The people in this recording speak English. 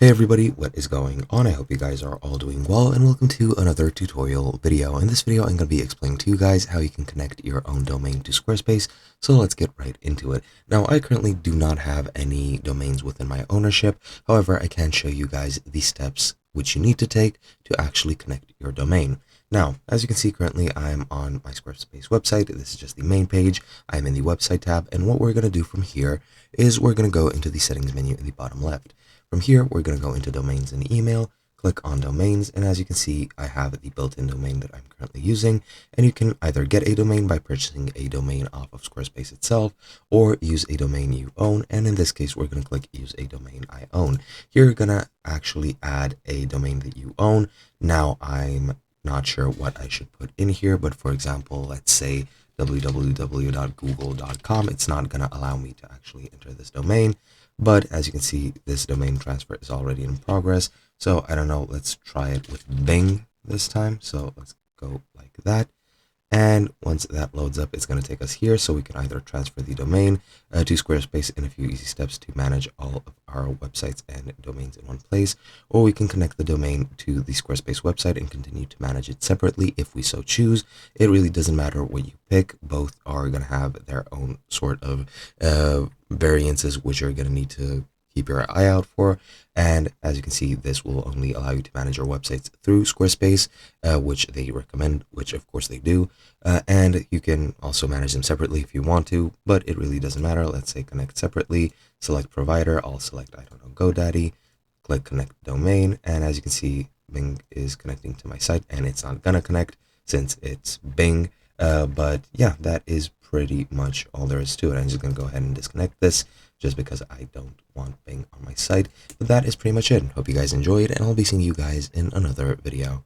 Hey everybody, what is going on? I hope you guys are all doing well, and welcome to another tutorial video. In this video, I'm going to be explaining to you guys how you can connect your own domain to Squarespace, so let's get right into it. Now, I currently do not have any domains within my ownership. However, I can show you guys the steps which you need to take to actually connect your domain. Now, as you can see, currently I'm on my Squarespace website. This is just the main page. I'm in the website tab, and what we're going to do from here is we're going to go into the settings menu in the bottom left. From here, we're going to go into domains and email, click on domains, and as you can see, I have the built-in domain that I'm currently using, and you can either get a domain by purchasing a domain off of Squarespace itself, or use a domain you own, and in this case, we're going to click use a domain I own. Here, you're going to actually add a domain that you own. Now, I'm not sure what I should put in here, but for example, let's say www.google.com. It's not going to allow me to actually enter this domain. But as you can see, this domain transfer is already in progress. So I don't know, let's try it with Bing this time. So let's go like that. And once that loads up, it's going to take us here. So we can either transfer the domain to Squarespace in a few easy steps to manage all of our websites and domains in one place, or we can connect the domain to the Squarespace website and continue to manage it separately if we so choose. It really doesn't matter what you pick. Both are going to have their own sort of variances, which you're going to need to keep your eye out for. And as you can see, this will only allow you to manage your websites through Squarespace, which they recommend, which of course they do. And you can also manage them separately if you want to, but it really doesn't matter. Let's say connect separately, select provider. I'll select, I don't know, GoDaddy, click connect domain. And as you can see, Bing is connecting to my site, and it's not gonna connect since it's Bing. But yeah, that is pretty much all there is to it. I'm just gonna go ahead and disconnect this just because I don't want Bing on my site. But that is pretty much it. Hope you guys enjoyed, and I'll be seeing you guys in another video.